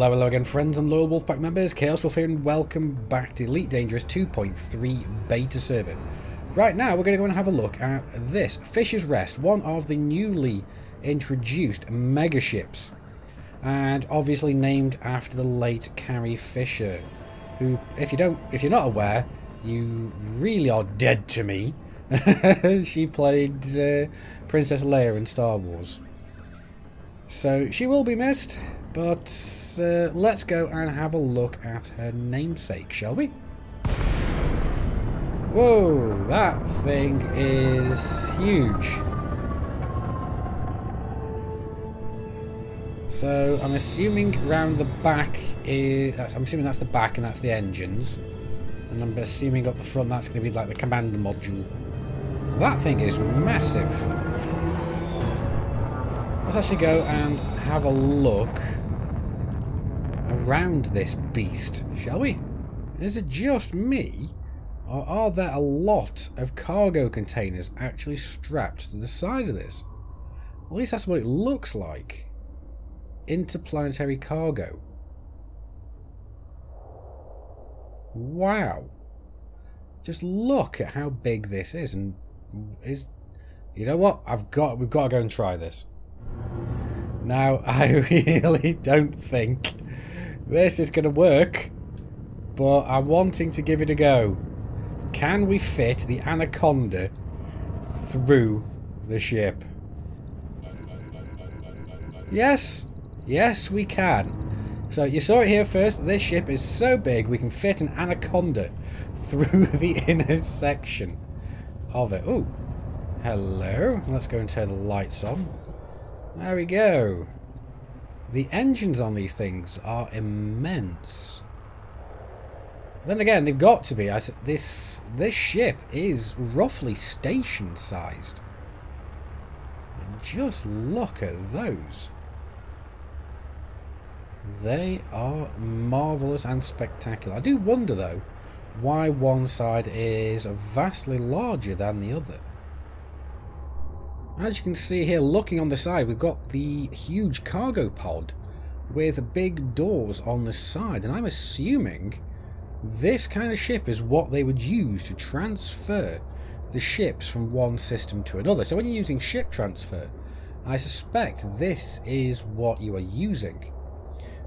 Hello again, friends and loyal Wolfpack members. Chaos Wolf here, and welcome back to Elite Dangerous 2.3 beta server. Right now, we're going to go and have a look at this Fisher's Rest, one of the newly introduced mega ships, and obviously named after the late Carrie Fisher, who, if you're not aware, you really are dead to me. She played Princess Leia in Star Wars. So she will be missed, but let's go and have a look at her namesake, shall we? Whoa, that thing is huge. So I'm assuming round the back is, I'm assuming that's the back and that's the engines. And I'm assuming up the front that's going to be like the commander module. That thing is massive. Let's actually go and have a look around this beast, shall we? Is it just me, or are there a lot of cargo containers actually strapped to the side of this? At least that's what it looks like. Interplanetary cargo. Wow. Just look at how big this is, and you know what? We've got to go and try this. Now, I really don't think this is going to work, but I'm wanting to give it a go. Can we fit the Anaconda through the ship? Yes, yes we can. So you saw it here first. This ship is so big we can fit an Anaconda through the inner section of it. Oh, hello. Let's go and turn the lights on. There we go. The engines on these things are immense. Then again, they've got to be. This ship is roughly station sized. And just look at those. They are marvellous and spectacular. I do wonder though why one side is vastly larger than the other. As you can see here, looking on the side, we've got the huge cargo pod with big doors on the side, and I'm assuming this kind of ship is what they would use to transfer the ships from one system to another. So when you're using ship transfer, I suspect this is what you are using.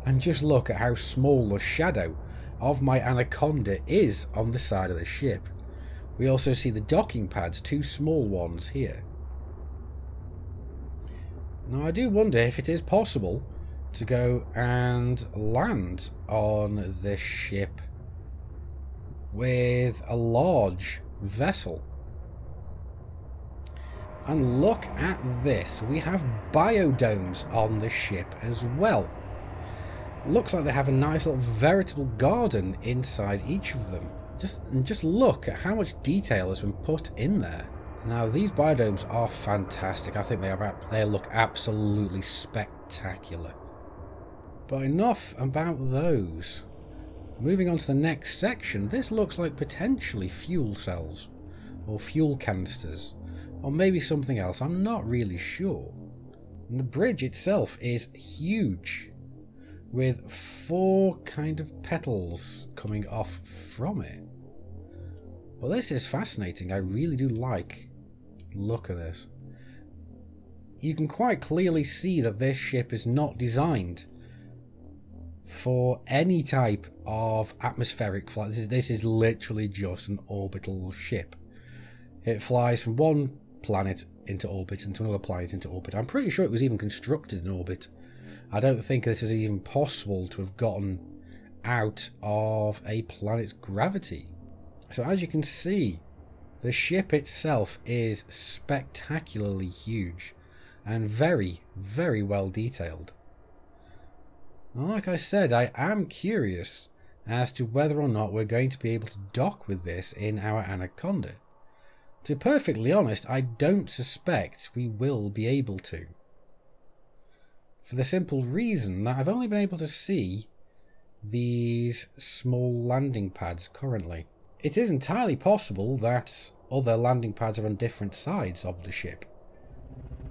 And just look at how small the shadow of my Anaconda is on the side of the ship. We also see the docking pads, two small ones here. Now I do wonder if it is possible to go and land on this ship with a large vessel. And look at this, we have biodomes on the ship as well. Looks like they have a nice little veritable garden inside each of them. Just look at how much detail has been put in there. Now these biodomes are fantastic. I think they look absolutely spectacular. But enough about those. Moving on to the next section, this looks like potentially fuel cells or fuel canisters, or maybe something else. I'm not really sure. And the bridge itself is huge, with 4 kind of petals coming off from it. Well, this is fascinating. I really do like the look of this. You can quite clearly see that this ship is not designed for any type of atmospheric flight. This is literally just an orbital ship. It flies from one planet into orbit and to another planet into orbit. I'm pretty sure it was even constructed in orbit. I don't think this is even possible to have gotten out of a planet's gravity. So as you can see, the ship itself is spectacularly huge and very, very well detailed. Like I said, I am curious as to whether or not we're going to be able to dock with this in our Anaconda. To be perfectly honest, I don't suspect we will be able to. For the simple reason that I've only been able to see these small landing pads currently. It is entirely possible that other landing pads are on different sides of the ship.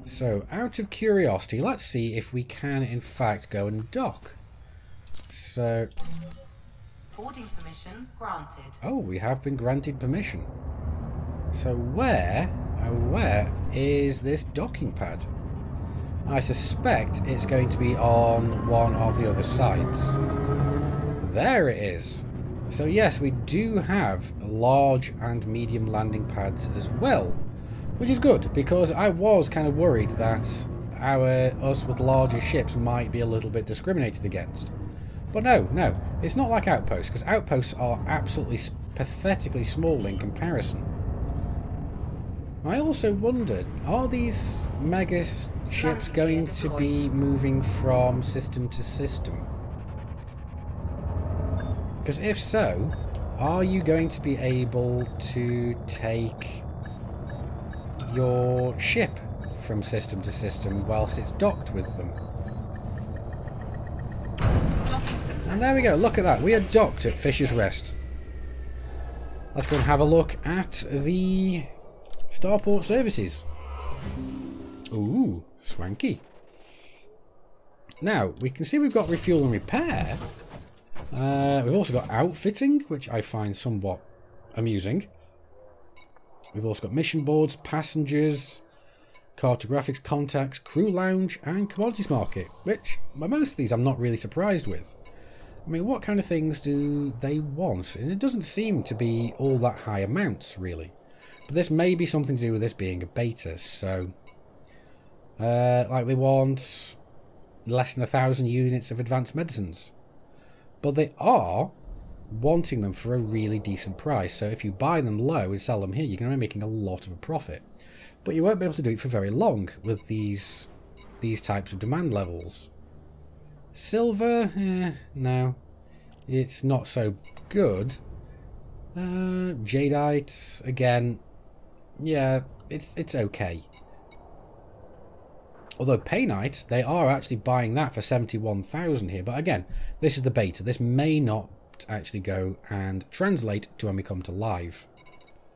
So, out of curiosity, let's see if we can in fact go and dock. So... Boarding permission granted. Oh, we have been granted permission. So where is this docking pad? I suspect it's going to be on one of the other sides. There it is. So yes, we do have large and medium landing pads as well, which is good, because I was kind of worried that us with larger ships might be a little bit discriminated against. But no, it's not like outposts, because outposts are absolutely pathetically small in comparison. I also wondered, are these mega ships going to be moving from system to system? Because if so, are you going to be able to take your ship from system to system whilst it's docked with them? And there we go, look at that, we are docked at Fisher's Rest. Let's go and have a look at the Starport services. Ooh, swanky. Now, we can see we've got refuel and repair. We've also got outfitting, which I find somewhat amusing. We've also got mission boards, passengers, cartographics, contacts, crew lounge, and commodities market, which, by most of these, I'm not really surprised with. I mean, what kind of things do they want? And it doesn't seem to be all that high amounts, really. But this may be something to do with this being a beta, so... like they want less than 1,000 units of advanced medicines. But they are wanting them for a really decent price, so if you buy them low and sell them here, you're going to be making a lot of a profit. But you won't be able to do it for very long with these types of demand levels. Silver? No. It's not so good. Jadeite, again... Yeah, it's okay. Although Painite, they are actually buying that for 71,000 here. But again, this is the beta. This may not actually go and translate to when we come to live.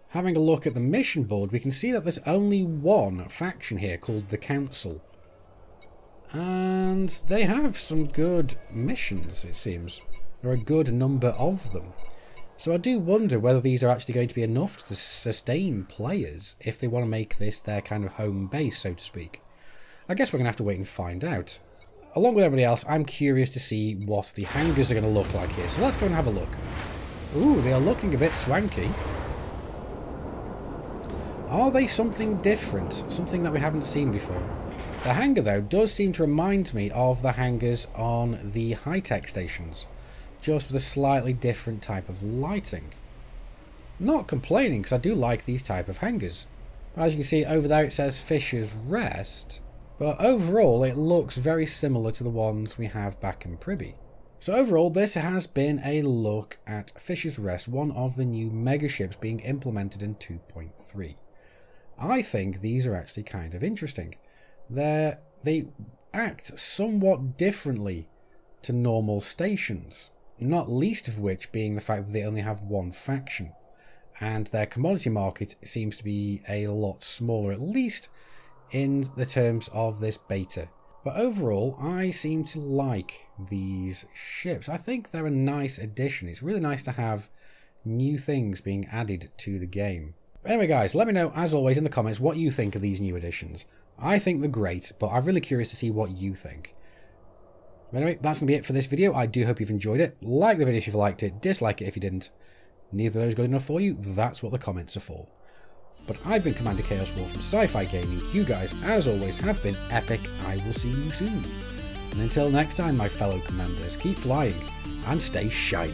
Having a look at the mission board, we can see that there's only one faction here called the Council. And they have some good missions, it seems. There are a good number of them. So I do wonder whether these are actually going to be enough to sustain players if they want to make this their kind of home base, so to speak. I guess we're going to have to wait and find out. Along with everybody else, I'm curious to see what the hangars are going to look like here. So let's go and have a look. Ooh, they are looking a bit swanky. Are they something different? Something that we haven't seen before? The hangar, though, does seem to remind me of the hangars on the high-tech stations. Just with a slightly different type of lighting. Not complaining, because I do like these type of hangars. As you can see over there, it says Fisher's Rest. But overall, it looks very similar to the ones we have back in Pribby. So overall, this has been a look at Fisher's Rest, one of the new megaships being implemented in 2.3. I think these are actually kind of interesting. They act somewhat differently to normal stations. Not least of which being the fact that they only have one faction. And their commodity market seems to be a lot smaller, at least in the terms of this beta. But overall, I seem to like these ships. I think they're a nice addition. It's really nice to have new things being added to the game. But anyway guys, let me know as always in the comments what you think of these new additions. I think they're great, but I'm really curious to see what you think. Anyway, that's going to be it for this video. I do hope you've enjoyed it. Like the video if you've liked it, dislike it if you didn't. Neither of those good enough for you, that's what the comments are for. But I've been Commander Chaos War from Sci-Fi Gaming. You guys, as always, have been epic. I will see you soon. And until next time, my fellow commanders, keep flying and stay shiny.